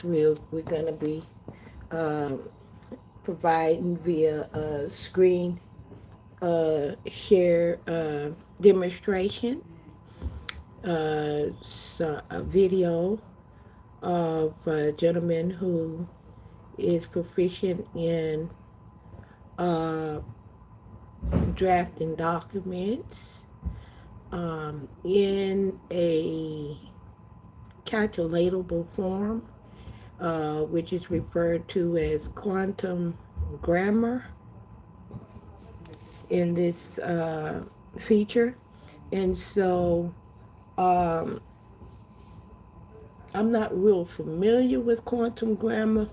we're going to be providing via a screen share demonstration, a video of a gentleman who is proficient in uh, drafting documents in a calculatable form, which is referred to as quantum grammar in this feature. And so I'm not real familiar with quantum grammar.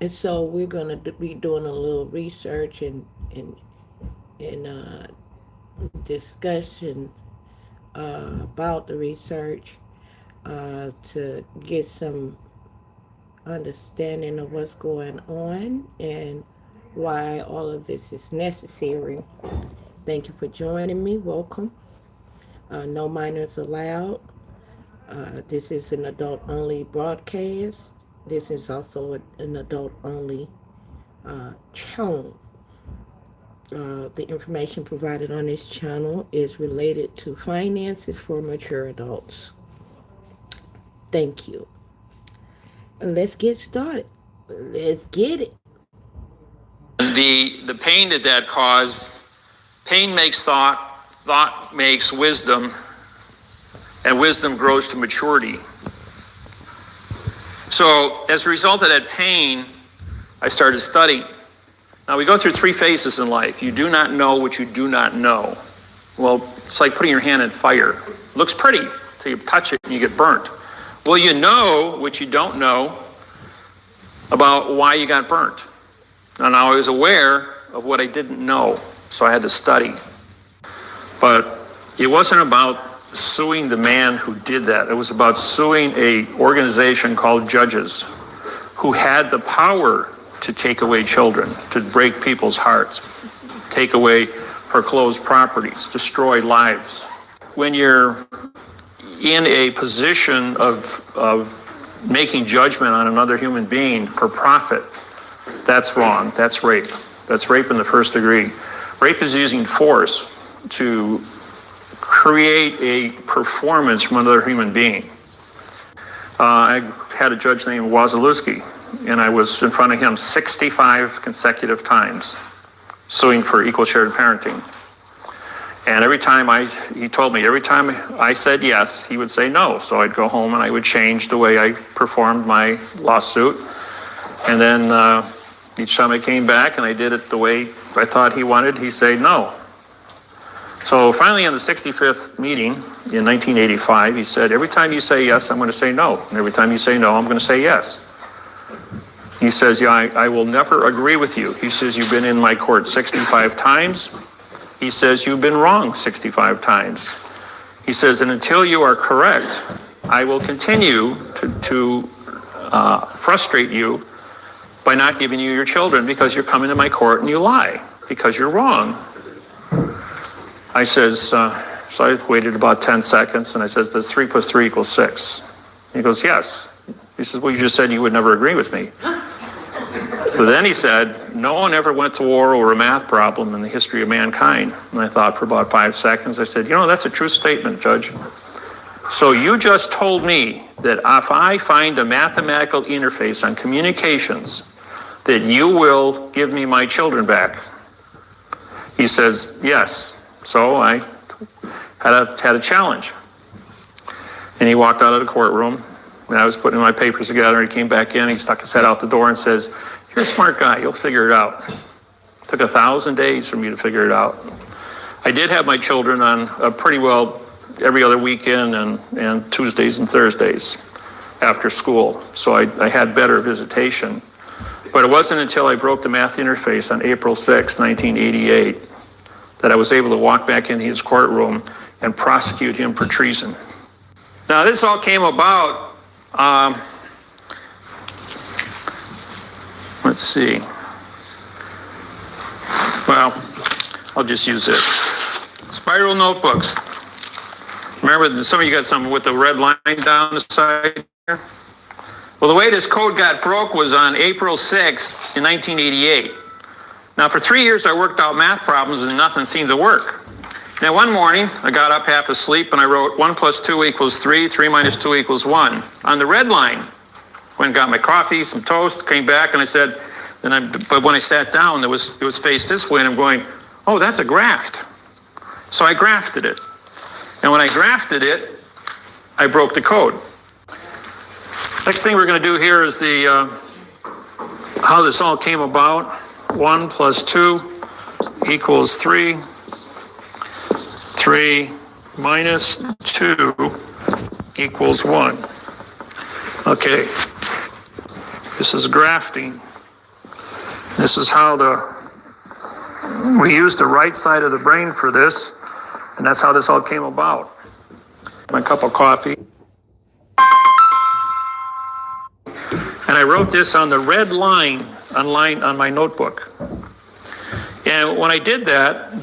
And so we're going to be doing a little research and discussion about the research to get some understanding of what's going on and why all of this is necessary. Thank you for joining me. Welcome. No minors allowed. This is an adult-only broadcast. This is also an adult-only channel. The information provided on this channel is related to finances for mature adults. Thank you. Let's get started. Let's get it. The pain that caused, pain makes thought, thought makes wisdom, and wisdom grows to maturity. So as a result of that pain, I started studying. Now we go through three phases in life. You do not know what you do not know. Well, it's like putting your hand in fire. It looks pretty until you touch it and you get burnt. Well, you know what you don't know about why you got burnt. And I was aware of what I didn't know, so I had to study. But it wasn't about suing the man who did that. It was about suing an organization called judges who had the power to take away children, to break people's hearts, take away foreclosed properties, destroy lives. When you're in a position of making judgment on another human being for profit, that's wrong. That's rape. That's rape in the first degree. Rape is using force to create a performance from another human being. I had a judge named Wazalewski, and I was in front of him 65 consecutive times, suing for equal shared parenting. And every time he told me, every time I said yes, he would say no. So I'd go home and I would change the way I performed my lawsuit. And then each time I came back and I did it the way I thought he wanted, he'd say no. So finally in the 65th meeting in 1985, he said, every time you say yes, I'm going to say no. And every time you say no, I'm going to say yes. He says, yeah, I will never agree with you. He says, you've been in my court 65 times. He says, you've been wrong 65 times. He says, and until you are correct, I will continue to frustrate you by not giving you your children because you're coming to my court and you lie because you're wrong. I says, so I waited about 10 seconds and I says, does 3 + 3 = 6? He goes, yes. He says, well, you just said you would never agree with me. So then he said, no one ever went to war over a math problem in the history of mankind. And I thought for about 5 seconds, I said, you know, that's a true statement, Judge. So you just told me that if I find a mathematical interface on communications, that you will give me my children back. He says, yes. So I had a challenge. And he walked out of the courtroom, and I was putting my papers together, and he came back in, he stuck his head out the door and says, you're a smart guy, you'll figure it out. It took 1,000 days for me to figure it out. I did have my children on pretty well every other weekend and Tuesdays and Thursdays after school, so I had better visitation. But it wasn't until I broke the math interface on April 6, 1988, that I was able to walk back into his courtroom and prosecute him for treason. Now this all came about, let's see. Well, I'll just use it. Spiral notebooks. Remember, some of you got some with the red line down the side here? Well, the way this code got broke was on April 6th in 1988. Now, for 3 years, I worked out math problems and nothing seemed to work. Now, one morning, I got up half asleep and I wrote 1 plus 2 equals 3, 3 minus 2 equals 1 on the red line. Went and got my coffee, some toast, came back, and I said, but when I sat down, it was faced this way, and I'm going, oh, that's a graft. So I grafted it. And when I grafted it, I broke the code. Next thing we're going to do here is how this all came about. 1 plus 2 equals 3. 3 minus 2 equals 1. Okay, this is grafting. This is how we use the right side of the brain for this, and that's how this all came about. My cup of coffee. And I wrote this on the red line on my notebook. And when I did that,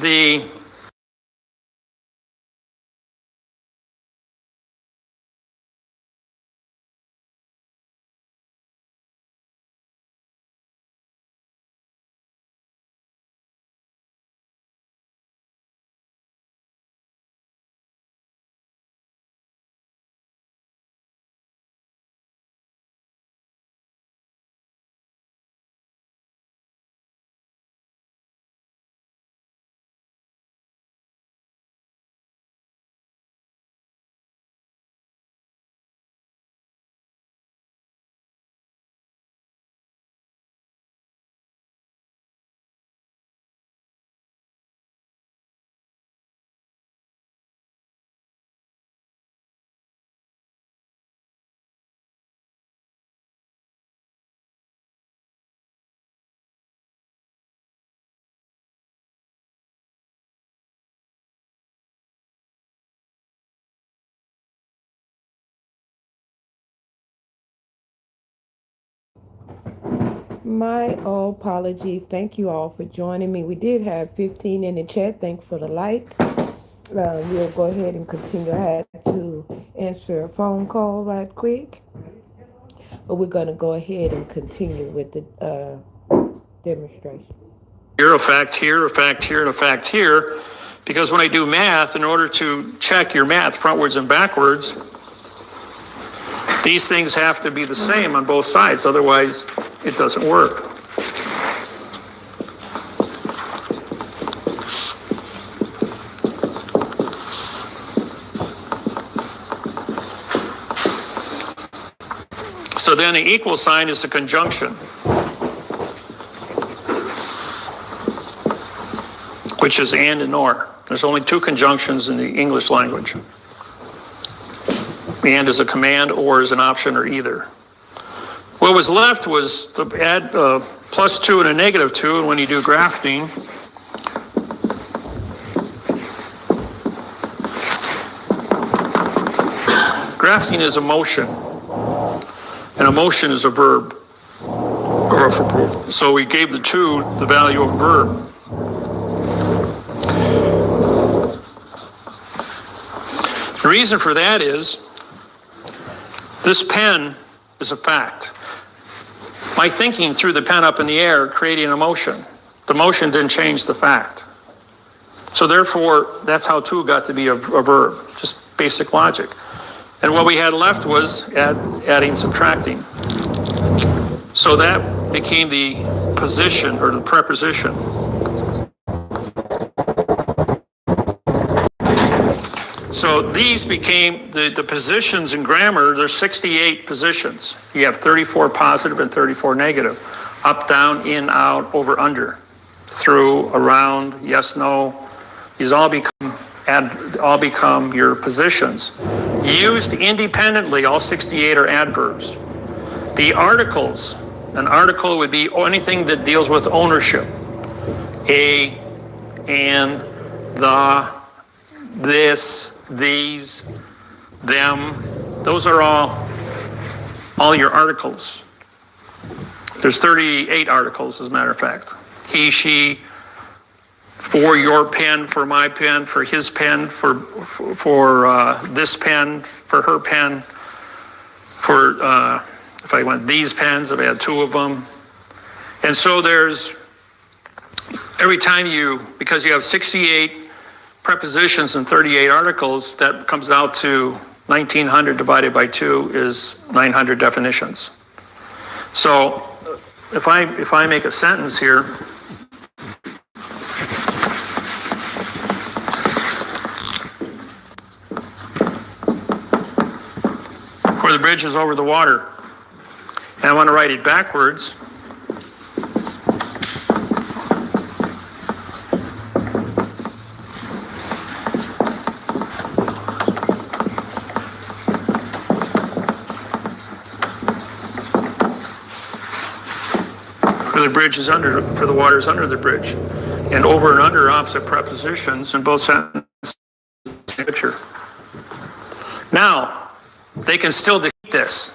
My apologies. Thank you all for joining me. We did have 15 in the chat. Thanks for the likes. We'll go ahead and continue. I had to answer a phone call right quick. But we're going to go ahead and continue with the demonstration. Here, a fact here, a fact here, and a fact here. Because when I do math, in order to check your math frontwards and backwards, these things have to be the same on both sides. Otherwise, it doesn't work. So then the equal sign is a conjunction, which is and or. There's only 2 conjunctions in the English language. And is a command, or is an option, or either. What was left was to add plus 2 and a negative 2, and when you do grafting, grafting is a motion, and a motion is a verb. So we gave the 2 the value of a verb. The reason for that is this pen is a fact. My thinking threw the pen up in the air, creating a motion. The motion didn't change the fact. So therefore, that's how 2 got to be a verb, just basic logic. And what we had left was adding, subtracting. So that became the position or the preposition. So these became the positions in grammar. There's 68 positions. You have 34 positive and 34 negative. Up, down, in, out, over, under, through, around, yes, no. These all become your positions. Used independently, all 68 are adverbs. The articles, an article would be anything that deals with ownership. A, and, the, this, these, them, those are all your articles. There's 38 articles, as a matter of fact. He, she, for your pen, for my pen, for his pen, for this pen, for her pen, for if I want these pens, if I had 2 of them. And so there's, every time because you have 68 prepositions and 38 articles, that comes out to 1900 divided by 2 is 900 definitions. So if I make a sentence here, where the bridge is over the water, and I want to write it backwards, for the bridge is under, for the water is under the bridge, and over and under opposite prepositions in both sentences. Picture. Now, they can still defeat this.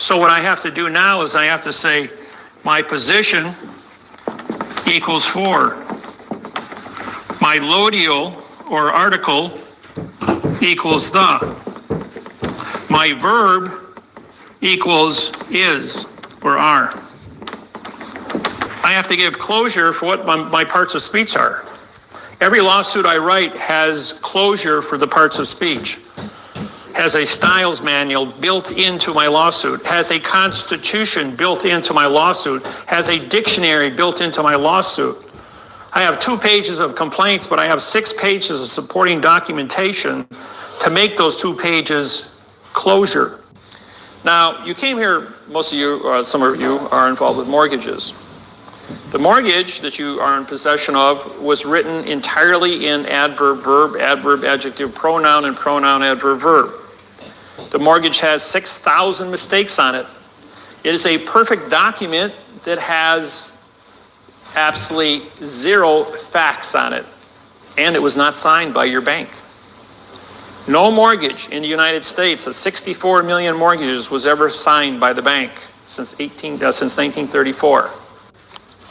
So what I have to do now is I have to say my position equals 4. My lodial or article equals the. My verb equals is or are. I have to give closure for what my parts of speech are. Every lawsuit I write has closure for the parts of speech, has a styles manual built into my lawsuit, has a constitution built into my lawsuit, has a dictionary built into my lawsuit. I have 2 pages of complaints, but I have 6 pages of supporting documentation to make those 2 pages closure. Now, you came here, most of you, or some of you, are involved with mortgages. The mortgage that you are in possession of was written entirely in adverb, verb, adverb, adjective, pronoun, and pronoun, adverb, verb. The mortgage has 6,000 mistakes on it. It is a perfect document that has absolutely 0 facts on it, and it was not signed by your bank. No mortgage in the United States of 64 million mortgages was ever signed by the bank since 1934.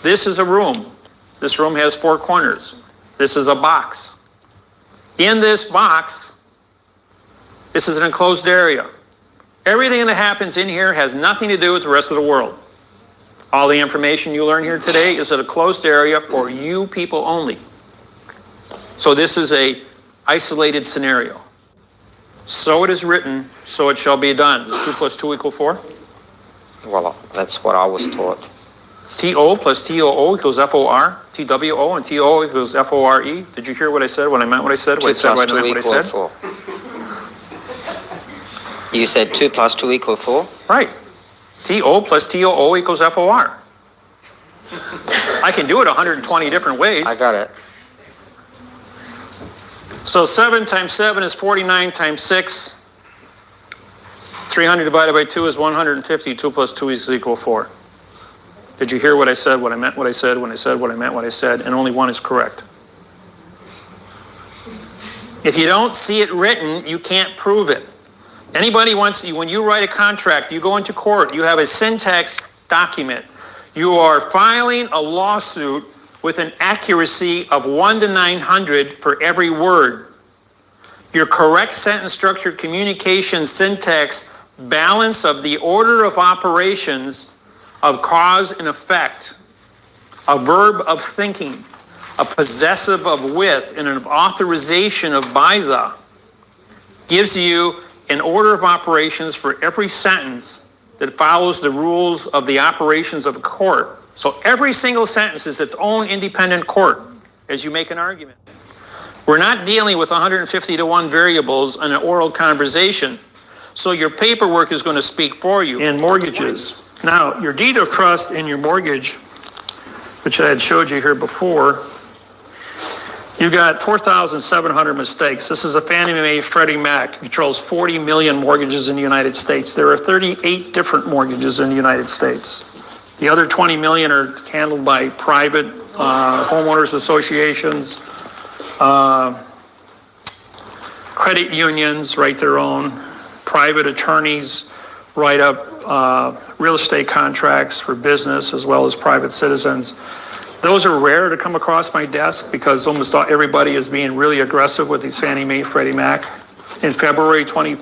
This is a room. This room has 4 corners. This is a box. In this box, this is an enclosed area. Everything that happens in here has nothing to do with the rest of the world. All the information you learn here today is in a closed area for you people only. So this is a isolated scenario. So it is written, so it shall be done. Does 2 plus 2 equal 4? Well, that's what I was taught. TO plus TOO equals FOR. TWO and TO equals FORE. Did you hear what I said when I meant what I said? What I said when I meant what I said? 4. You said 2 plus 2 equal 4? Right. TO plus TOO equals FOR. I can do it 120 different ways. I got it. So 7 times 7 is 49 times 6. 300 divided by 2 is 150. 2 plus 2 is equal 4. Did you hear what I said, what I meant, what I said, when I said, what I meant, what I said, and only one is correct? If you don't see it written, you can't prove it. Anybody wants to, when you write a contract, you go into court, you have a Sytax document. You are filing a lawsuit with an accuracy of 1 to 900 for every word. Your correct sentence structure, communication, syntax, balance of the order of operations of cause and effect, a verb of thinking, a possessive of with, and an authorization of by the, gives you an order of operations for every sentence that follows the rules of the operations of a court. So every single sentence is its own independent court as you make an argument. We're not dealing with 150 to 1 variables in an oral conversation. So your paperwork is going to speak for you. In mortgages. Now, your deed of trust and your mortgage, which I had showed you here before, you got 4,700 mistakes. This is a Fannie Mae Freddie Mac, controls 40 million mortgages in the United States. There are 38 different mortgages in the United States. The other 20 million are handled by private homeowners associations, credit unions write their own, private attorneys write up real estate contracts for business as well as private citizens. Those are rare to come across my desk because almost everybody is being really aggressive with these Fannie Mae, Freddie Mac. In February 20,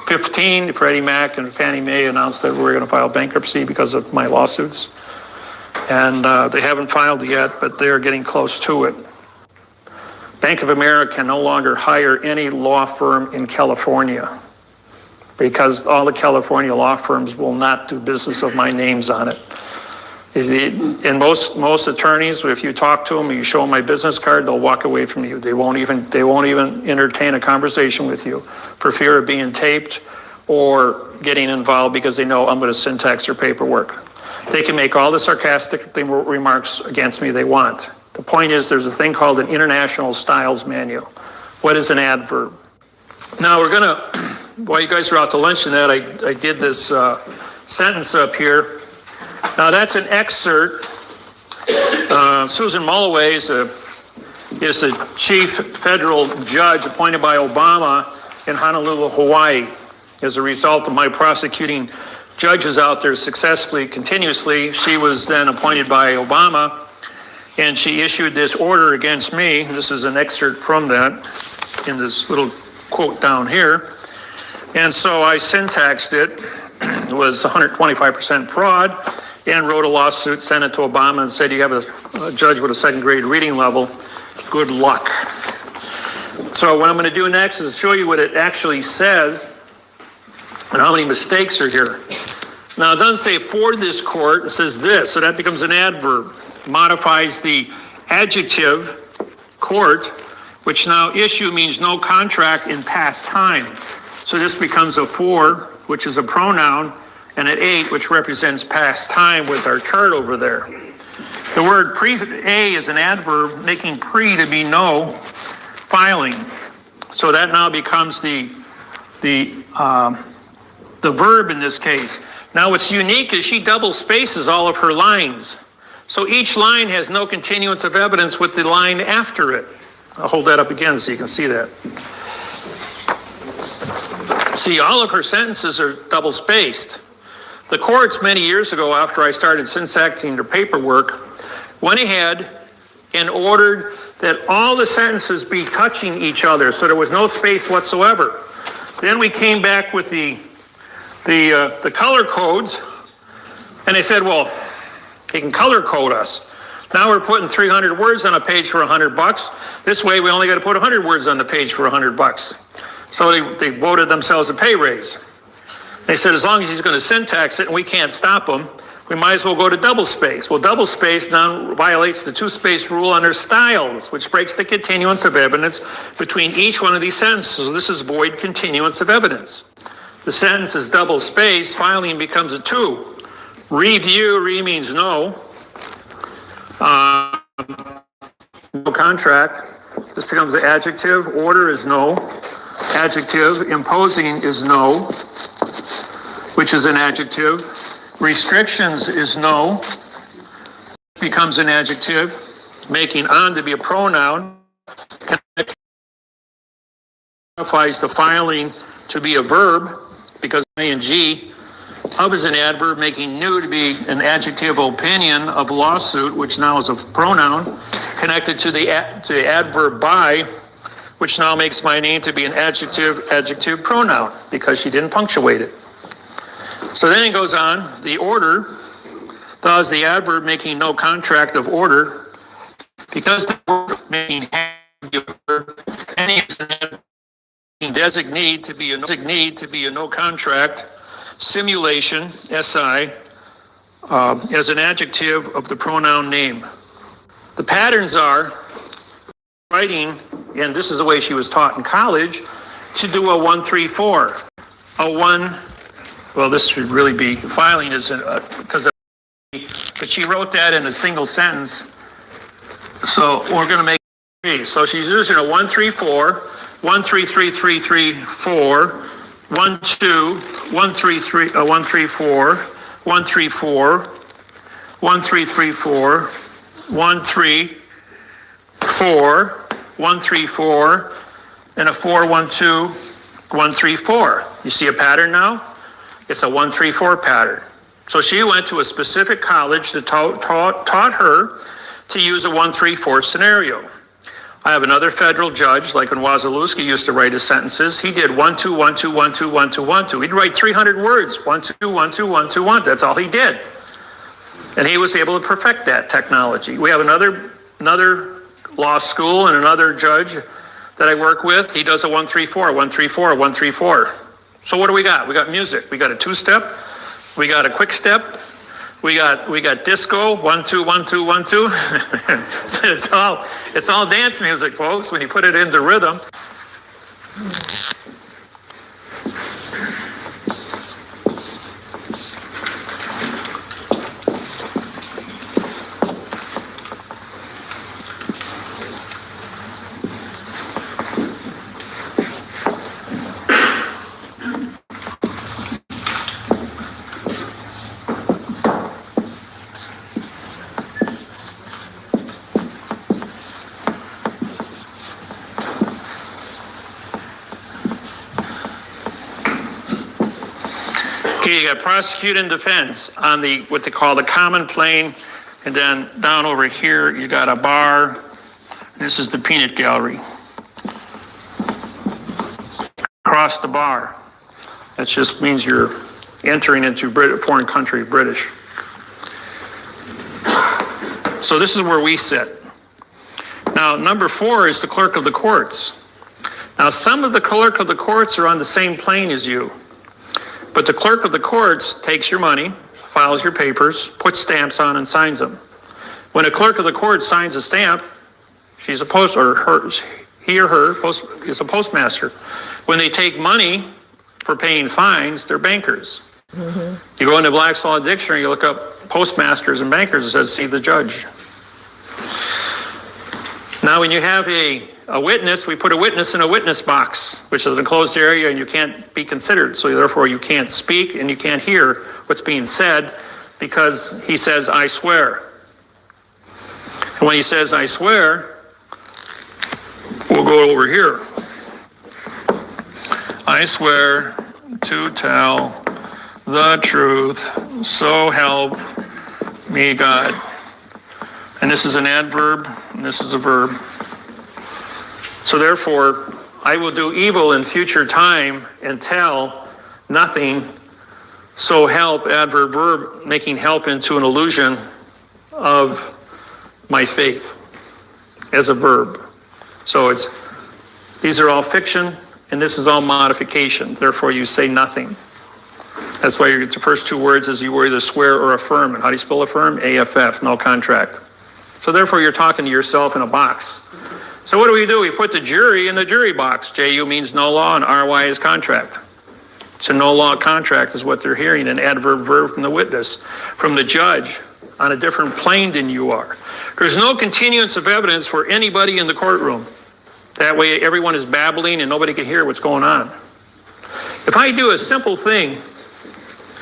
15, Freddie Mac and Fannie Mae announced that we're going to file bankruptcy because of my lawsuits. And they haven't filed yet, but they're getting close to it. Bank of America can no longer hire any law firm in California because all the California law firms will not do business with my names on it. And most attorneys, if you talk to them and you show them my business card, they'll walk away from you. They won't even entertain a conversation with you for fear of being taped or getting involved because they know I'm going to Sytax their paperwork. They can make all the sarcastic remarks against me they want. The point is there's a thing called an International Styles Manual. What is an adverb? Now we're going to, while you guys are out to lunch and that, I did this sentence up here. Now that's an excerpt. Susan Mulloway is the chief federal judge appointed by Obama in Honolulu, Hawaii. As a result of my prosecuting judges out there successfully, continuously, she was then appointed by Obama, and she issued this order against me. This is an excerpt from that in this little quote down here. And so I syntaxed it. It was 125% fraud, and wrote a lawsuit, sent it to Obama, and said, you have a judge with a second grade reading level. Good luck. So what I'm going to do next is show you what it actually says and how many mistakes are here. Now, it doesn't say for this court, it says this, so that becomes an adverb. Modifies the adjective court, which now issue means no contract in past time. So this becomes a for, which is a pronoun, and an 8, which represents past time with our chart over there. The word pre-A is an adverb, making pre to be no, filing. So that now becomes the verb in this case. Now what's unique is she double spaces all of her lines. So each line has no continuance of evidence with the line after it. I'll hold that up again so you can see that. See, all of her sentences are double spaced. The courts many years ago, after I started syntaxing their paperwork, went ahead and ordered that all the sentences be touching each other, so there was no space whatsoever. Then we came back with the color codes, and they said, well, you can color code us. Now we're putting 300 words on a page for $100. This way we only got to put 100 words on the page for $100. So they voted themselves a pay raise. They said as long as he's going to syntax it and we can't stop him, we might as well go to double space. Well, double space now violates the two-space rule under styles, which breaks the continuance of evidence between each one of these sentences. So this is void continuance of evidence. The sentence is double space, filing becomes a 2. Review, means no. No contract. This becomes an adjective. Order is no. Adjective. Imposing is no, which is an adjective. Restrictions is no. Becomes an adjective. Making on to be a pronoun. Modifies the filing to be a verb because ing of is an adverb, making new to be an adjective opinion of lawsuit, which now is a pronoun, connected to the adverb by, which now makes my name to be an adjective pronoun because she didn't punctuate it. So then it goes on, the order, thus the adverb making no contract of order, because the word making any is an adverb designate to be a no contract, simulation, SI, as an adjective of the pronoun name. The patterns are writing, and this is the way she was taught in college, to do a 1-3-4. A 1, well, this should really be filing is because but she wrote that in a single sentence. So we're going to make 3. So she's using a 1-3-4, 1-3-3-3-3-4, 1-2, 1-3-3, 1-3-4, 1-3-4, 1-3-3-4, 1-3-4, 1-3-4, and a 4-1-2, 1-3-4. You see a pattern now? It's a 1-3-4 pattern. So she went to a specific college that taught her to use a 1-3-4 scenario. I have another federal judge, like when Wasilewski used to write his sentences, he did 1, 2, 1, 2, 1, 2, 1, 2, 1, 2. He'd write 300 words, 1, 2, 1, 2, 1, 2, 1. That's all he did. And he was able to perfect that technology. We have another law school and another judge that I work with. He does a 1, 3, 4, 1, 3, 4, 1, 3, 4. So what do we got? We got music. We got a 2-step. We got a quick step. We got disco, 1, 2, 1, 2, 1, 2. So it's all dance music, folks, when you put it into rhythm. Okay, you got prosecute and defense on the what they call the common plane, and then down over here you got a bar. This is the peanut gallery. Across the bar. That just means you're entering into foreign country, British. So this is where we sit. Now, number 4 is the clerk of the courts. Now, some of the clerk of the courts are on the same plane as you. But the clerk of the courts takes your money, files your papers, puts stamps on and signs them. When a clerk of the court signs a stamp, he or her is a postmaster. When they take money for paying fines, they're bankers. Mm-hmm. You go into Black's Law Dictionary, you look up postmasters and bankers, it says see the judge. Now when you have a witness, we put a witness in a witness box, which is an enclosed area and you can't be considered. So therefore you can't speak and you can't hear what's being said because he says, I swear. And when he says, I swear, we'll go over here. I swear to tell the truth, so help me God. And this is an adverb, and this is a verb. So therefore, I will do evil in future time and tell nothing, so help, adverb, verb, making help into an illusion of my faith as a verb. So these are all fiction, and this is all modification. Therefore, you say nothing. That's why you get the first 2 words is you either swear or affirm. And how do you spell affirm? AFF, no contract. So therefore, you're talking to yourself in a box. So what do? We put the jury in the jury box. JU means no law and RY is contract. So no law contract is what they're hearing, an adverb verb from the witness, from the judge on a different plane than you are. There's no continuance of evidence for anybody in the courtroom. That way everyone is babbling and nobody can hear what's going on. If I do a simple thing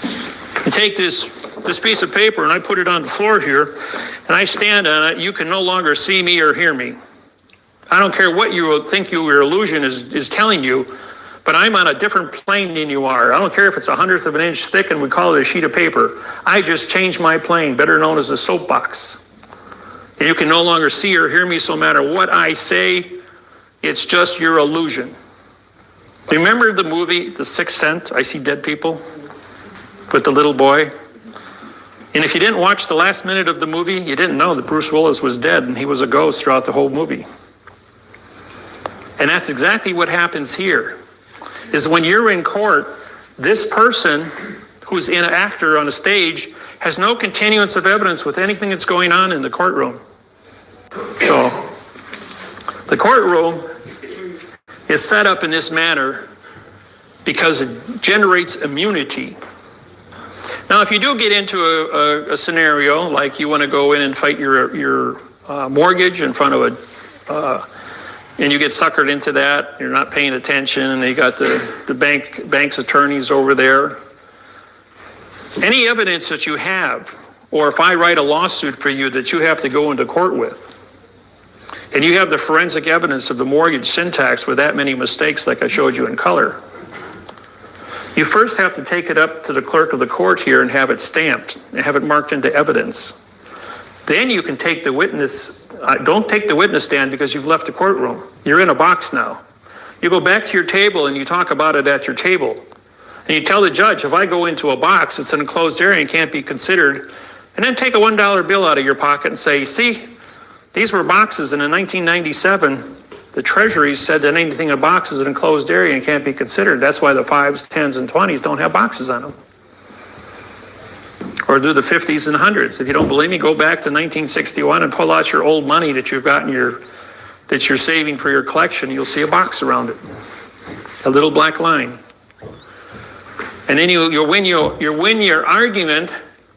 and take this piece of paper and I put it on the floor here and I stand on it, you can no longer see me or hear me. I don't care what you think your illusion is telling you, but I'm on a different plane than you are. I don't care if it's 1/100 of an inch thick and we call it a sheet of paper. I just changed my plane, better known as a soapbox. And you can no longer see or hear me, so no matter what I say, it's just your illusion. Remember the movie, The Sixth Sense, I See Dead People, with the little boy? And if you didn't watch the last minute of the movie, you didn't know that Bruce Willis was dead and he was a ghost throughout the whole movie. And that's exactly what happens here, is when you're in court, this person who's an actor on a stage has no continuance of evidence with anything that's going on in the courtroom. So the courtroom is set up in this manner because it generates immunity. Now, if you do get into a scenario like you want to go in and fight your mortgage in front of and you get suckered into that, you're not paying attention, and you got the bank's attorneys over there. Any evidence that you have, or if I write a lawsuit for you that you have to go into court with, and you have the forensic evidence of the mortgage Sytax with that many mistakes like I showed you in color, you first have to take it up to the clerk of the court here and have it stamped and have it marked into evidence. Then you can take the witness, don't take the witness stand because you've left the courtroom. You're in a box now. You go back to your table and you talk about it at your table. And you tell the judge, if I go into a box, it's an enclosed area and can't be considered. And then take a $1 bill out of your pocket and say, see, these were boxes, and in 1997, the Treasury said that anything in a box is an enclosed area and can't be considered. That's why the 5s, 10s, and 20s don't have boxes on them. Or do the 50s and 100s. If you don't believe me, go back to 1961 and pull out your old money that you've got that you're saving for your collection. You'll see a box around it, a little black line. And then you'll win your argument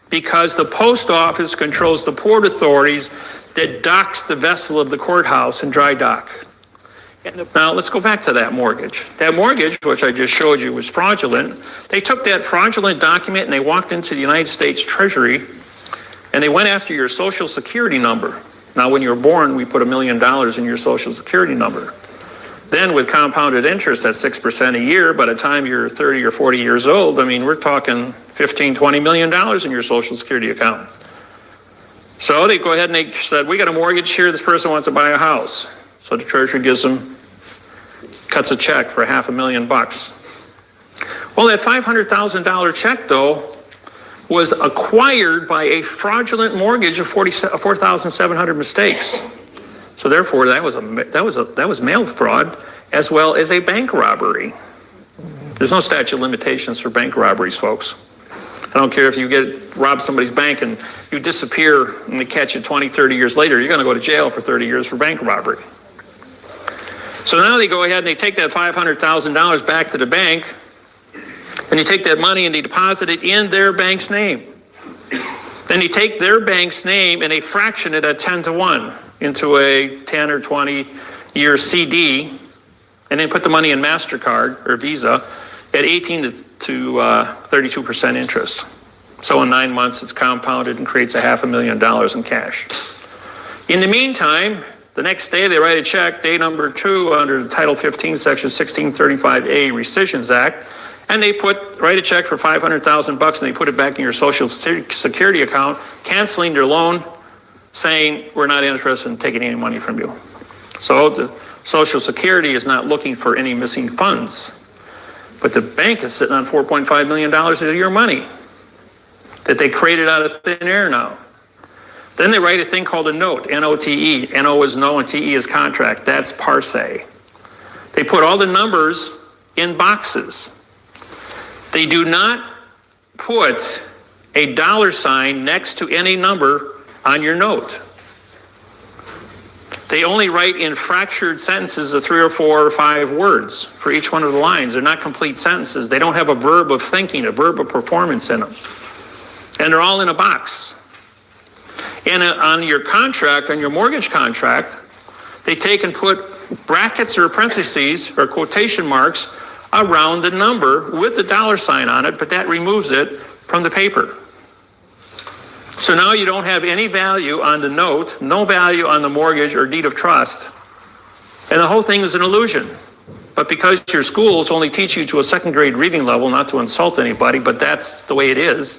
because the post office controls the port authorities that docks the vessel of the courthouse and dry dock. Now, let's go back to that mortgage. That mortgage, which I just showed you, was fraudulent. They took that fraudulent document and they walked into the United States Treasury and they went after your social security number. Now, when you were born, we put $1 million in your social security number. Then with compounded interest at 6% a year, by the time you're 30 or 40 years old, I mean, we're talking $15, $20 million in your social security account. So they go ahead and they said, we got a mortgage here. This person wants to buy a house. So the Treasury cuts a check for $500,000. Well, that $500,000 check, though, was acquired by a fraudulent mortgage of 4,700 mistakes. So therefore, that was mail fraud as well as a bank robbery. There's no statute of limitations for bank robberies, folks. I don't care if you rob somebody's bank and you disappear and they catch you 20, 30 years later, you're going to go to jail for 30 years for bank robbery. So now they go ahead and they take that $500,000 back to the bank, and you take that money and they deposit it in their bank's name. Then you take their bank's name and they fraction it at 10 to 1 into a 10 or 20 year CD, and then put the money in MasterCard or Visa at 18 to 32% interest. So in 9 months, it's compounded and creates $500,000 in cash. In the meantime, the next day they write a check, day number 2, under Title 15, Section 1635A Rescissions Act, and they write a check for $500,000 and they put it back in your Social Security account, canceling their loan, saying we're not interested in taking any money from you. So the Social Security is not looking for any missing funds, but the bank is sitting on $4.5 million of your money that they created out of thin air now. Then they write a thing called a note, N-O-T-E. N-O is no and T-E is contract. That's parse. They put all the numbers in boxes. They do not put a $ next to any number on your note. They only write in fractured sentences of 3 or 4 or 5 words for each one of the lines. They're not complete sentences. They don't have a verb of thinking, a verb of performance in them. And they're all in a box. And on your contract, on your mortgage contract, they take and put brackets or parentheses or quotation marks around the number with the $ on it, but that removes it from the paper. So now you don't have any value on the note, no value on the mortgage or deed of trust, and the whole thing is an illusion. But because your schools only teach you to a 2nd grade reading level, not to insult anybody, but that's the way it is,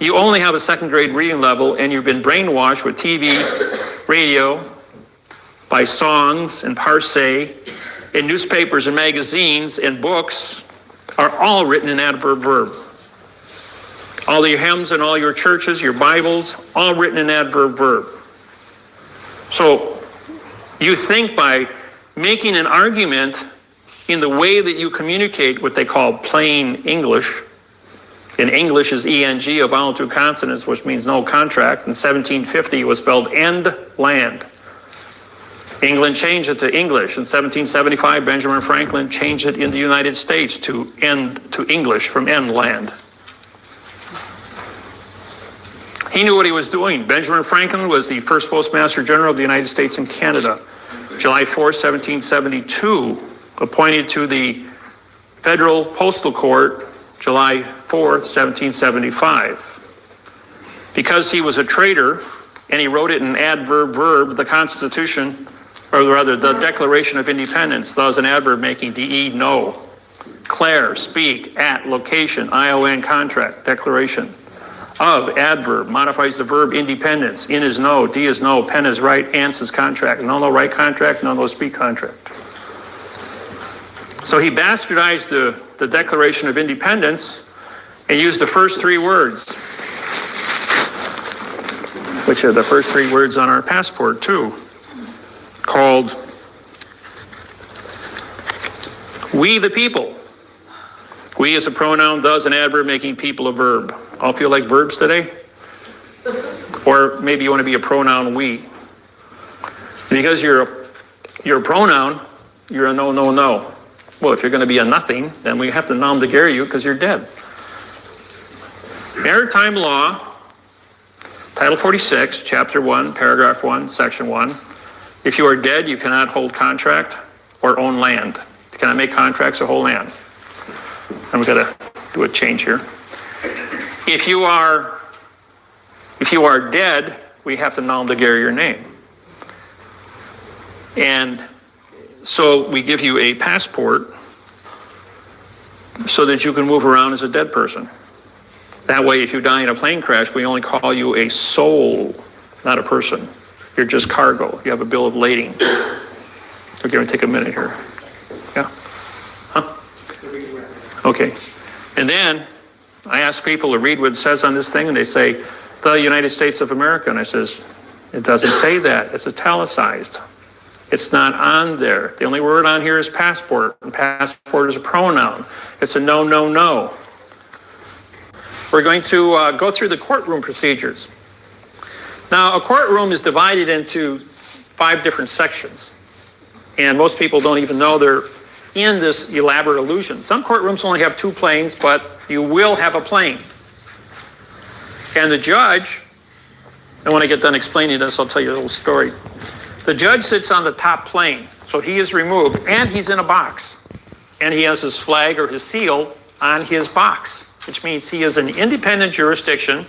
you only have a 2nd grade reading level, and you've been brainwashed with TV, radio, by songs and parse, and newspapers and magazines and books are all written in adverb verb. All your hymns and all your churches, your Bibles, all written in adverb verb. So you think by making an argument in the way that you communicate what they call plain English, and English is E-N-G, a vowel 2 consonants, which means no contract. In 1750, it was spelled end land. England changed it to English. In 1775, Benjamin Franklin changed it in the United States to English from end land. He knew what he was doing. Benjamin Franklin was the first Postmaster General of the United States and Canada. July 4, 1772, appointed to the Federal Postal Court, July 4th, 1775. Because he was a traitor and he wrote it in adverb verb, the Constitution, or rather the Declaration of Independence, thus an adverb making DE, no. Declare, speak, at, location, ION, contract, declaration. Of, adverb, modifies the verb independence. In is no, D is no, pen is right, ans is contract. No, right contract, no, speak contract. So he bastardized the Declaration of Independence and used the first three words, which are the first three words on our passport too, called we the people. We is a pronoun, thus an adverb, making people a verb. All feel like verbs today? Or maybe you want to be a pronoun we. Because you're a pronoun, you're a no. Well, if you're going to be a nothing, then we have to nom de guerre you because you're dead. Maritime law, Title 46, Chapter 1, Paragraph 1, Section 1. If you are dead, you cannot hold contract or own land. You cannot make contracts or hold land. And we've got to do a change here. If you are dead, we have to nom de guerre your name. And so we give you a passport so that you can move around as a dead person. That way, if you die in a plane crash, we only call you a soul, not a person. You're just cargo. You have a bill of lading. Okay, we'll take a minute here. Yeah? Huh? Okay. And then I ask people to read what it says on this thing, and they say, the United States of America. And I says, it doesn't say that. It's italicized. It's not on there. The only word on here is passport, and passport is a pronoun. It's a no. We're going to go through the courtroom procedures. Now, a courtroom is divided into 5 different sections, and most people don't even know they're in this elaborate illusion. Some courtrooms only have 2 planes, but you will have a plane. And the judge, and when I get done explaining this, I'll tell you a little story. The judge sits on the top plane, so he is removed, and he's in a box. And he has his flag or his seal on his box, which means he is an independent jurisdiction.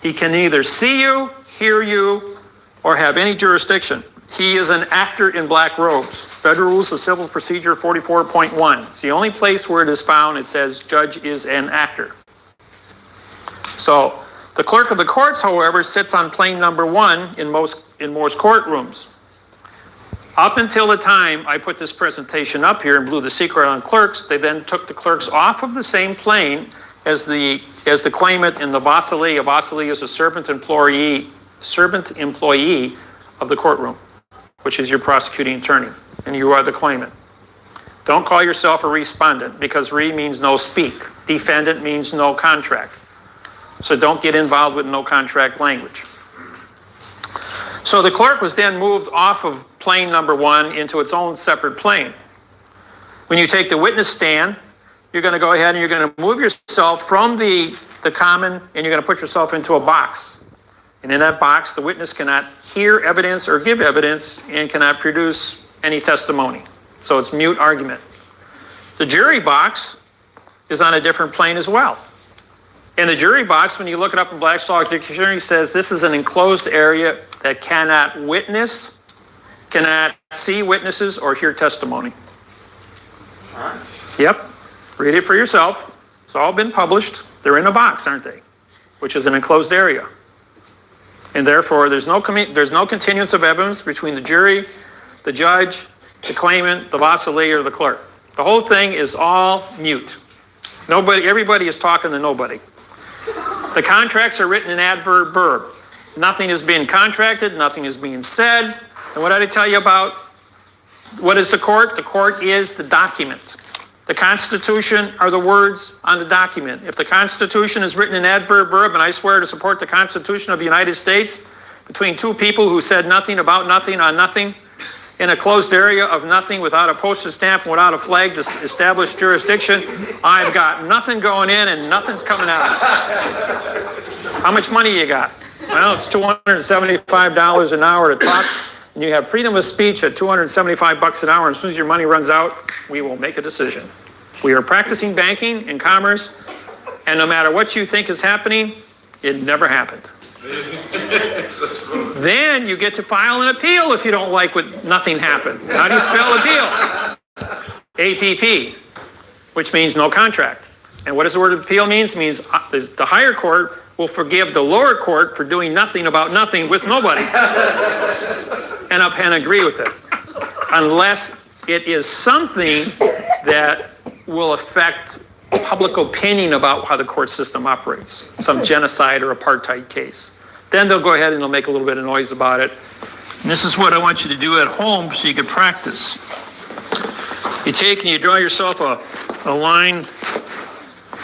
He can neither see you, hear you, or have any jurisdiction. He is an actor in black robes. Federal Rules of Civil Procedure 44.1. It's the only place where it is found. It says judge is an actor. So the clerk of the courts, however, sits on plane number 1 in most courtrooms. Up until the time I put this presentation up here and blew the secret on clerks, they then took the clerks off of the same plane as the claimant in the basilee. A basilee is a servant employee of the courtroom, which is your prosecuting attorney, and you are the claimant. Don't call yourself a respondent, because re means no speak. Defendant means no contract. So don't get involved with no contract language. So the clerk was then moved off of plane number 1 into its own separate plane. When you take the witness stand, you're going to go ahead and you're going to move yourself from the common, and you're going to put yourself into a box. And in that box, the witness cannot hear evidence or give evidence and cannot produce any testimony. So it's mute argument. The jury box is on a different plane as well. And the jury box, when you look it up in Black's Law Dictionary, says this is an enclosed area that cannot witness, cannot see witnesses, or hear testimony. Yep. Read it for yourself. It's all been published. They're in a box, aren't they? Which is an enclosed area. And therefore, there's no continuance of evidence between the jury, the judge, the claimant, the basilee, or the clerk. The whole thing is all mute. Everybody is talking to nobody. The contracts are written in adverb verb. Nothing is being contracted, nothing is being said. And what did I tell you about what is the court? The court is the document. The Constitution are the words on the document. If the Constitution is written in adverb verb, and I swear to support the Constitution of the United States, between 2 people who said nothing about nothing on nothing, in a closed area of nothing, without a postage stamp, without a flag to establish jurisdiction, I've got nothing going in and nothing's coming out. How much money you got? Well, it's $275 an hour to talk, and you have freedom of speech at $275 an hour. And as soon as your money runs out, we will make a decision. We are practicing banking and commerce, and no matter what you think is happening, it never happened. Then you get to file an appeal if you don't like what nothing happened. How do you spell appeal? APP, which means no contract. And what does the word appeal means? It means the higher court will forgive the lower court for doing nothing about nothing with nobody and agree with it, unless it is something that will affect public opinion about how the court system operates, some genocide or apartheid case. Then they'll go ahead and they'll make a little bit of noise about it. And this is what I want you to do at home so you can practice. You take and you draw yourself a line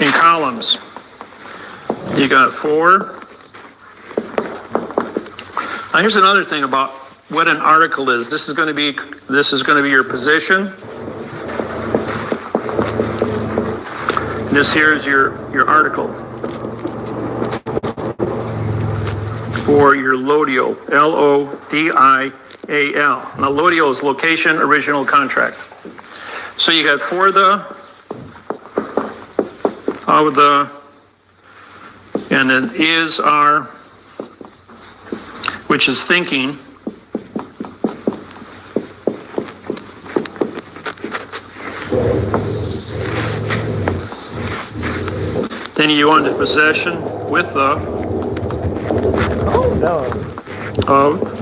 in columns. You got 4. Now here's another thing about what an article is. This is going to be your position. This here is your article. Or your LODIO, L-O-D-I-A-L. Now LODIO is location, original contract. So you got for the, and then is, are, which is thinking. Then you go into possession with the, of,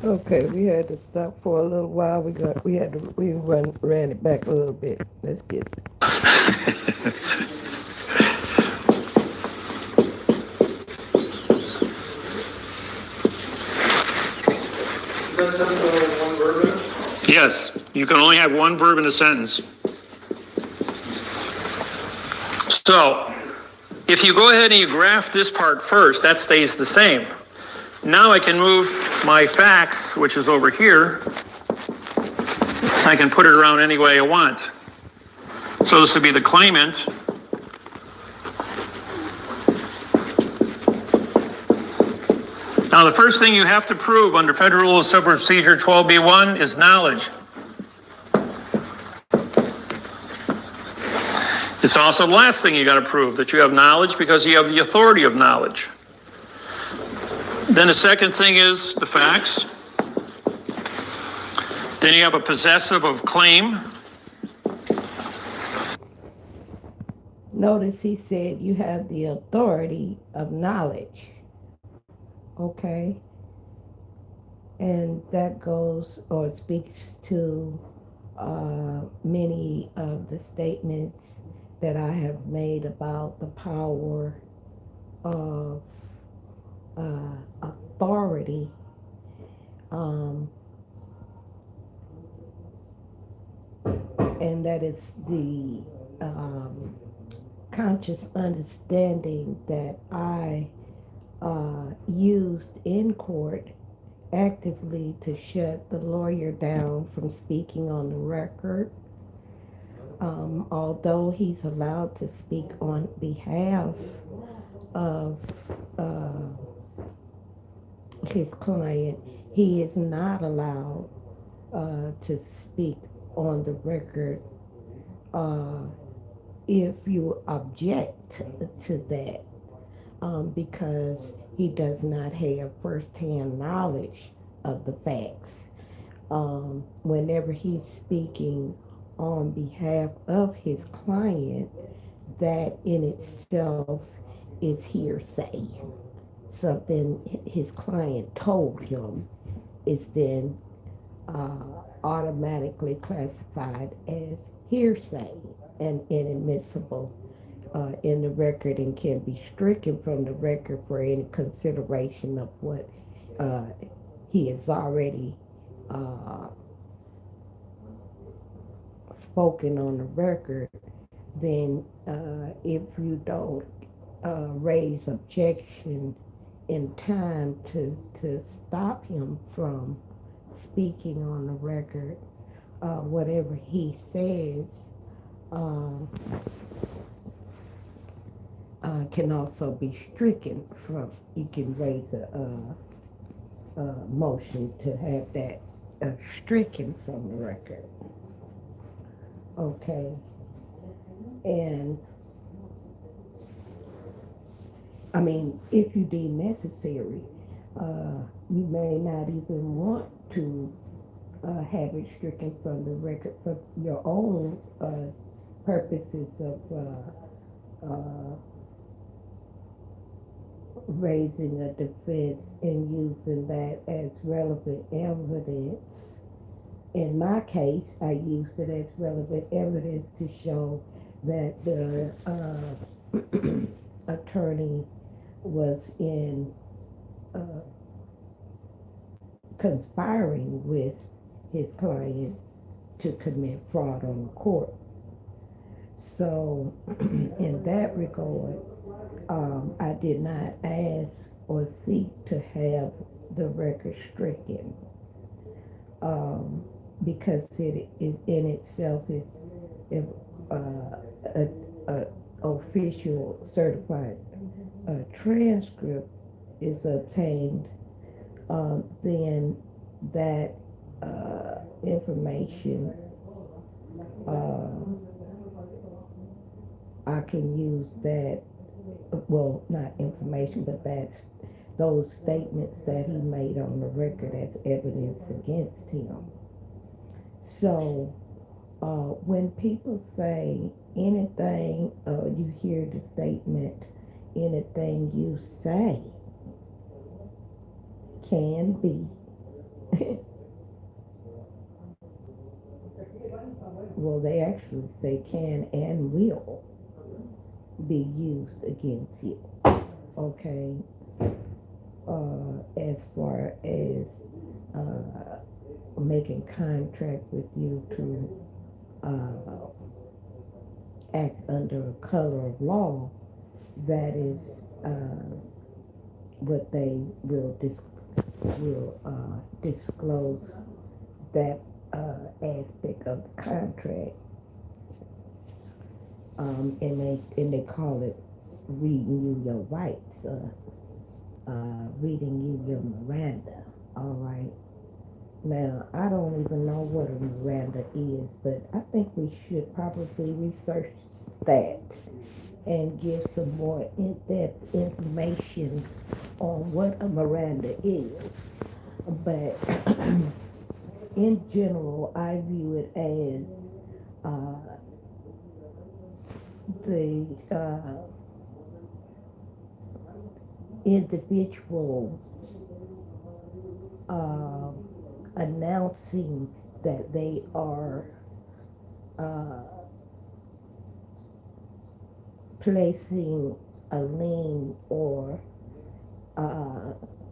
Okay, we had to stop for a little while. We ran it back a little bit. Let's get it. yes, you can only have one verb in a sentence. So, if you go ahead and you graph this part first, that stays the same. Now I can move my facts, which is over here. I can put it around any way I want. So this would be the claimant. Now the first thing you have to prove under Federal Rule of Civil Procedure 12B1 is knowledge. It's also the last thing you got to prove, that you have knowledge because you have the authority of knowledge. Then the second thing is the facts. Then you have a possessive of claim. Notice he said you have the authority of knowledge. Okay? And that goes or speaks to many of the statements that I have made about the power of authority. And that is the conscious understanding that I used in court actively to shut the lawyer down from speaking on the record. Although he's allowed to speak on behalf of his client, he is not allowed to speak on the record if you object to that, because he does not have firsthand knowledge of the facts. Whenever he's speaking on behalf of his client, that in itself is hearsay. Something his client told him is then automatically classified as hearsay and inadmissible in the record, and can be stricken from the record for any consideration of what he has already spoken on the record. Then if you don't raise objection in time to stop him from speaking on the record. Whatever he says um, can also be stricken from. You can raise a motion to have that stricken from the record. Okay, and I mean, if you deem necessary, you may not even want to have it stricken from the record for your own purposes of raising a defense and using that as relevant evidence. In my case, I used it as relevant evidence to show that the attorney was in conspiring with his client to commit fraud on the court. So, in that regard, I did not ask or seek to have the record stricken because it in itself is a official certified transcript is obtained, then that information I can use that, well, not information, but that's those statements that he made on the record as evidence against him. So when people say anything, you hear the statement, anything you say can be. Well, they actually say can and will be used against you. Okay? As far as making contract with you to act under a color of law, that is what they will disclose that aspect of the contract, and they call it reading you your rights, reading you your Miranda. All right. Now, I don't even know what a Miranda is, but I think we should probably research that and give some more in-depth information on what a Miranda is. But in general, I view it as the individual announcing that they are placing a lien or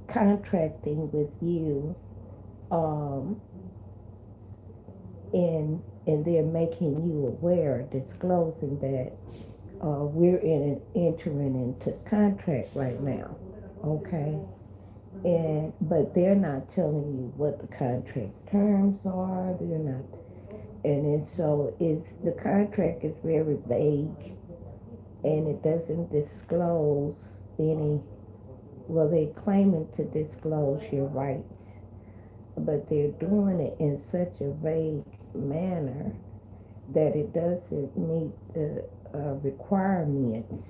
contracting with you, and they're making you aware, disclosing that we're entering into contract right now, okay? But they're not telling you what the contract terms are. They're not, and so the contract is very vague, and it doesn't disclose any. Well, they're claiming to disclose your rights, but they're doing it in such a vague manner that it doesn't meet the requirements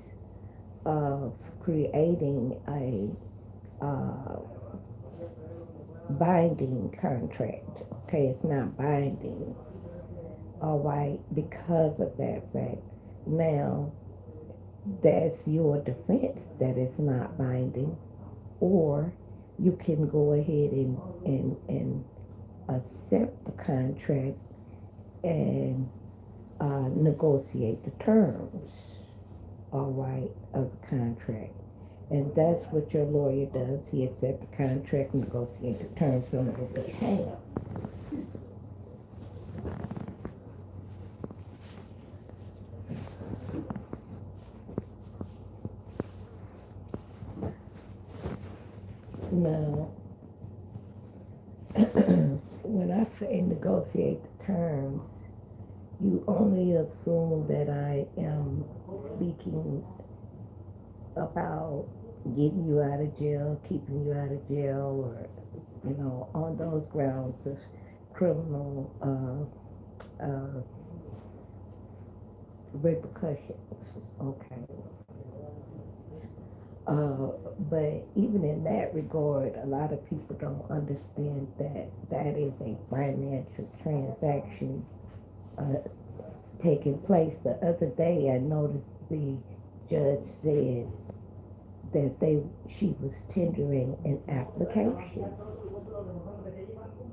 of creating a binding contract. Okay, it's not binding. All right, because of that fact. Now, that's your defense that it's not binding, or you can go ahead and accept the contract and negotiate the terms, all right, of the contract. And that's what your lawyer does. He accepts the contract and negotiates the terms on your behalf. when I say negotiate the terms, you only assume that I am speaking about getting you out of jail, keeping you out of jail, or, on those grounds of criminal repercussions. Okay. But even in that regard, a lot of people don't understand that that is a financial transaction taking place. The other day, I noticed the judge said that she was tendering an application,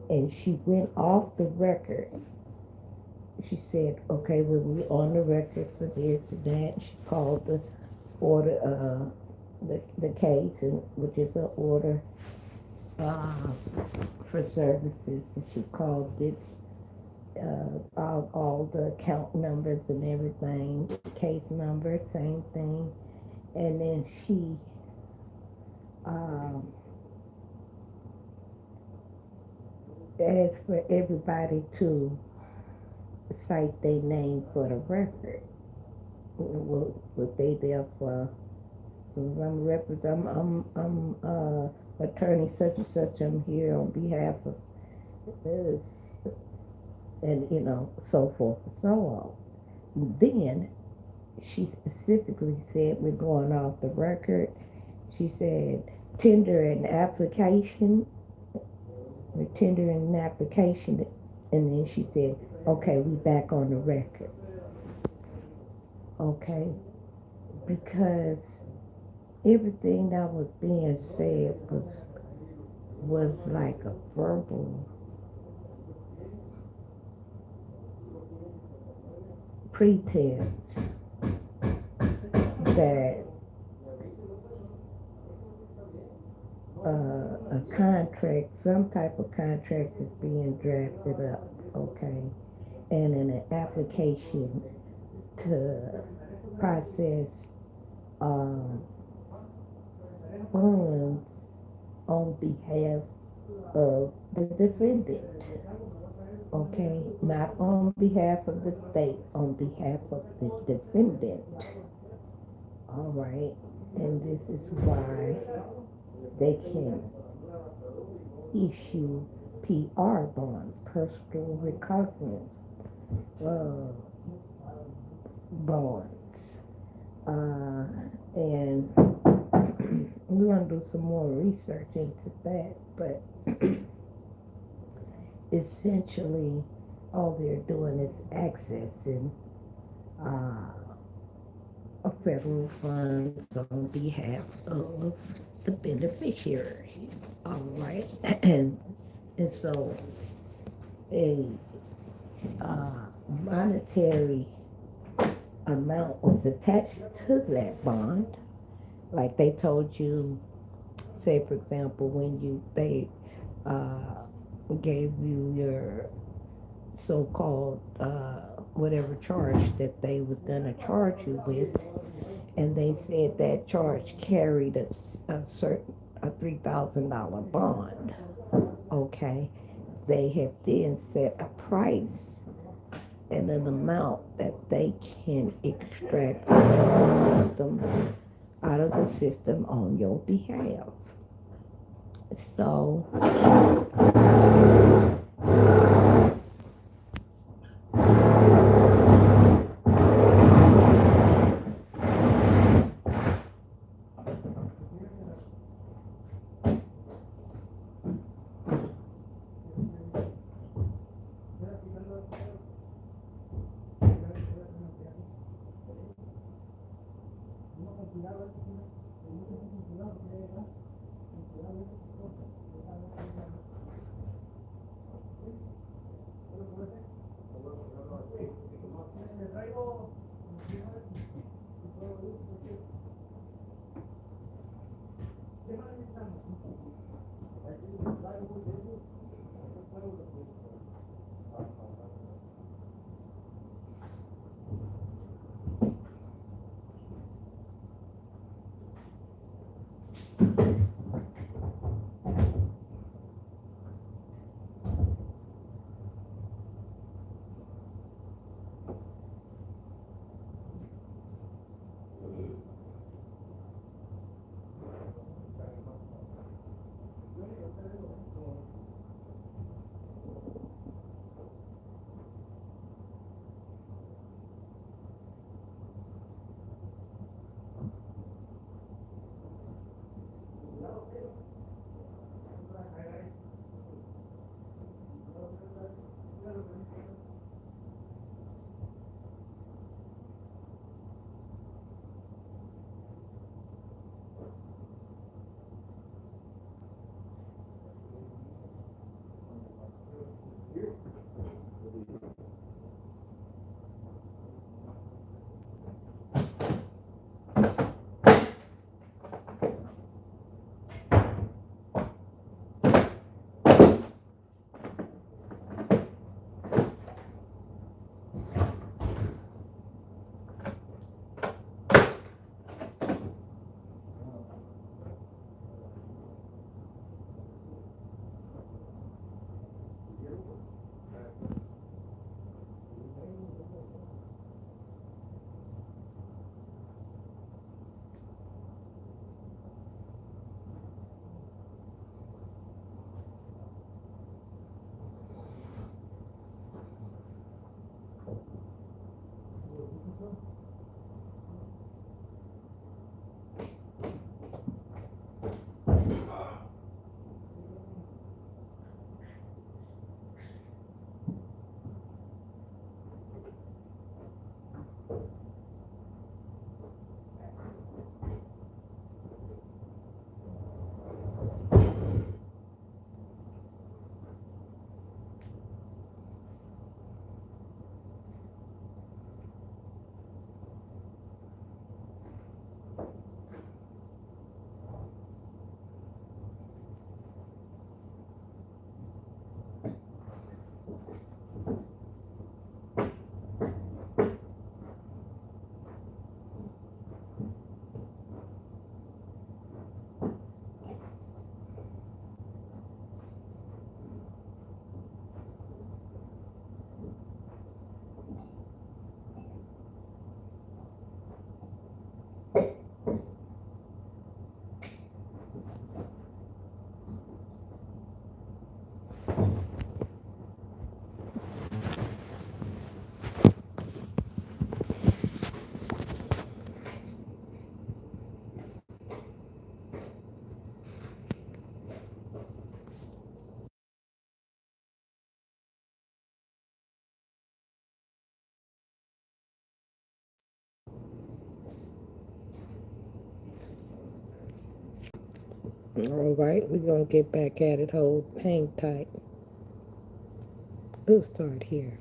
and she went off the record. She said, "Okay, well, we're on the record for this and that." She called the order, the case, and which is an order for services, and she called it all the account numbers and everything, case number, same thing, and then she asked for everybody to cite their name for the record. Was they there for? I'm attorney such and such. I'm here on behalf of this, and so forth and so on. Then she specifically said, we're going off the record. She said, tender an application. We're tendering an application. And then she said, okay, we back on the record. Okay? Because everything that was being said was like a verbal pretense that a contract, some type of contract is being drafted up, okay, and in an application to process funds on behalf of the defendant, okay, not on behalf of the state, on behalf of the defendant, all right, and this is why they can issue PR bonds, personal recognizance bonds. And we're going to do some more research into that, but essentially all they're doing is accessing federal funds on behalf of the beneficiary. All right. And so a monetary amount was attached to that bond. Like they told you, say for example, when they gave you your so-called whatever charge that they was gonna charge you with, and they said that charge carried a certain $3,000 bond. Okay, they have then set a price and an amount that they can extract out of the system on your behalf. So All right, we're going to get back at it. Hold, hang tight. We'll start here.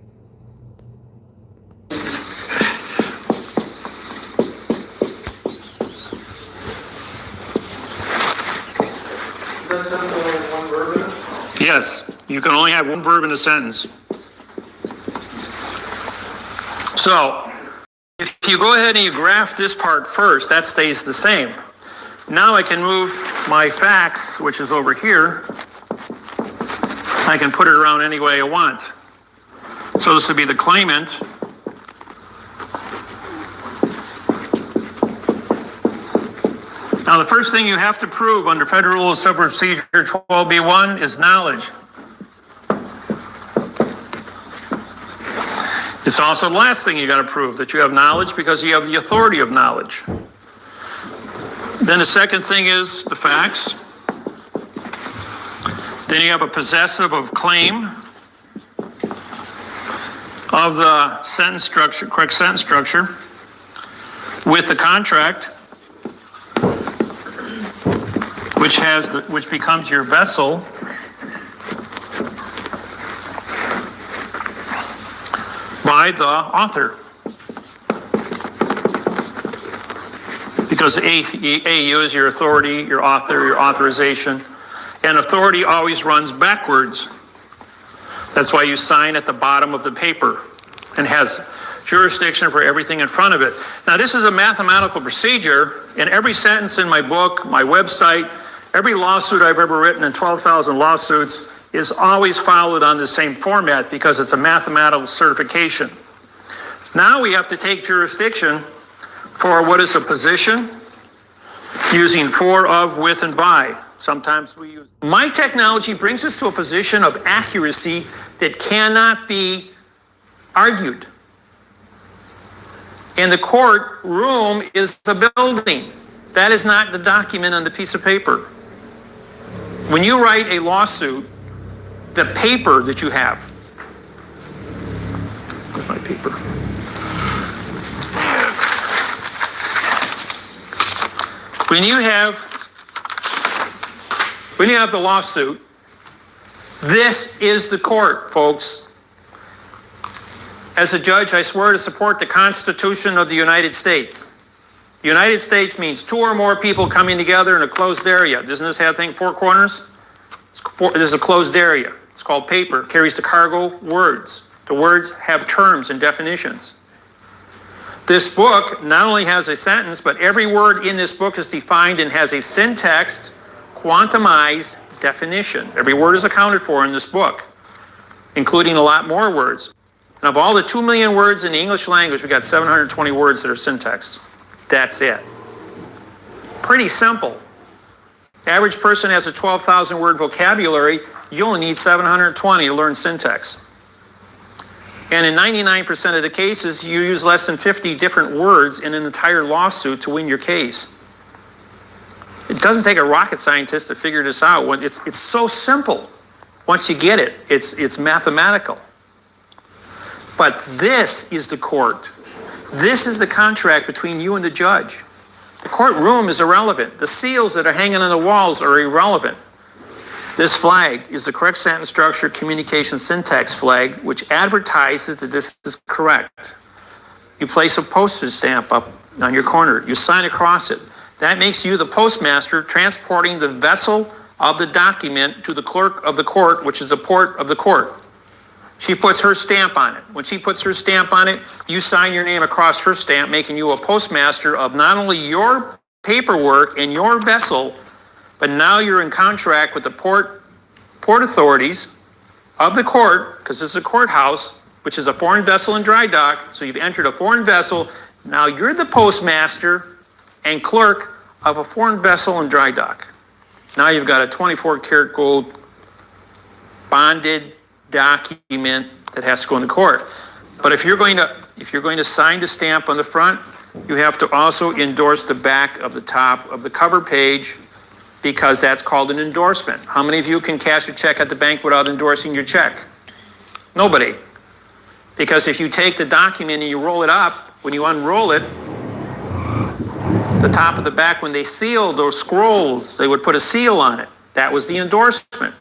Yes, you can only have one verb in a sentence. So, if you go ahead and you graph this part first, that stays the same. Now I can move my facts, which is over here. I can put it around any way I want. So this would be the claimant. Now, the first thing you have to prove under Federal Rule of Civil Procedure 12B1 is knowledge. It's also the last thing you got to prove, that you have knowledge because you have the authority of knowledge. Then the second thing is the facts. Then you have a possessive of claim of the sentence structure, correct sentence structure, with the contract, which becomes your vessel, by the author. Because AU is your authority, your author, your authorization, and authority always runs backwards. That's why you sign at the bottom of the paper and has jurisdiction for everything in front of it. Now, this is a mathematical procedure, and every sentence in my book, my website, every lawsuit I've ever written in 12,000 lawsuits is always followed on the same format because it's a mathematical certification. Now we have to take jurisdiction for what is a position using for, of, with, and by. Sometimes we use. My technology brings us to a position of accuracy that cannot be argued. And the courtroom is a building. That is not the document on the piece of paper. When you write a lawsuit, the paper that you have. Where's my paper? When you have the lawsuit, this is the court, folks. As a judge, I swear to support the Constitution of the United States. The United States means two or more people coming together in a closed area. Doesn't this have, four corners? This is a closed area. It's called paper. It carries the cargo words. The words have terms and definitions. This book not only has a sentence, but every word in this book is defined and has a syntaxed, quantumized definition. Every word is accounted for in this book, including a lot more words. And of all the 2 million words in the English language, we got 720 words that are syntaxed. That's it. Pretty simple. Average person has a 12,000 word vocabulary. You only need 720 to learn syntax. And in 99% of the cases, you use less than 50 different words in an entire lawsuit to win your case. It doesn't take a rocket scientist to figure this out. It's so simple. Once you get it, it's mathematical. But this is the court. This is the contract between you and the judge. The courtroom is irrelevant. The seals that are hanging on the walls are irrelevant. This flag is the correct sentence structure communication syntax flag, which advertises that this is correct. You place a postage stamp up on your corner. You sign across it. That makes you the postmaster transporting the vessel of the document to the clerk of the court, which is the port of the court. She puts her stamp on it. When she puts her stamp on it, you sign your name across her stamp, making you a postmaster of not only your paperwork and your vessel, but now you're in contract with the port authorities of the court, because this is a courthouse, which is a foreign vessel and dry dock. So you've entered a foreign vessel. Now you're the postmaster and clerk of a foreign vessel and dry dock. Now you've got a 24 karat gold bonded document that has to go into court. But if you're going to sign the stamp on the front, you have to also endorse the back of the top of the cover page, because that's called an endorsement. How many of you can cash a check at the bank without endorsing your check? Nobody. Because if you take the document and you roll it up, when you unroll it, The top of the back, when they sealed those scrolls, they would put a seal on it. That was the endorsement.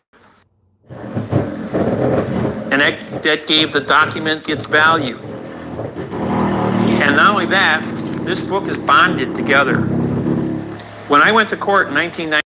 And that gave the document its value. And not only that, this book is bonded together. When I went to court in 1990,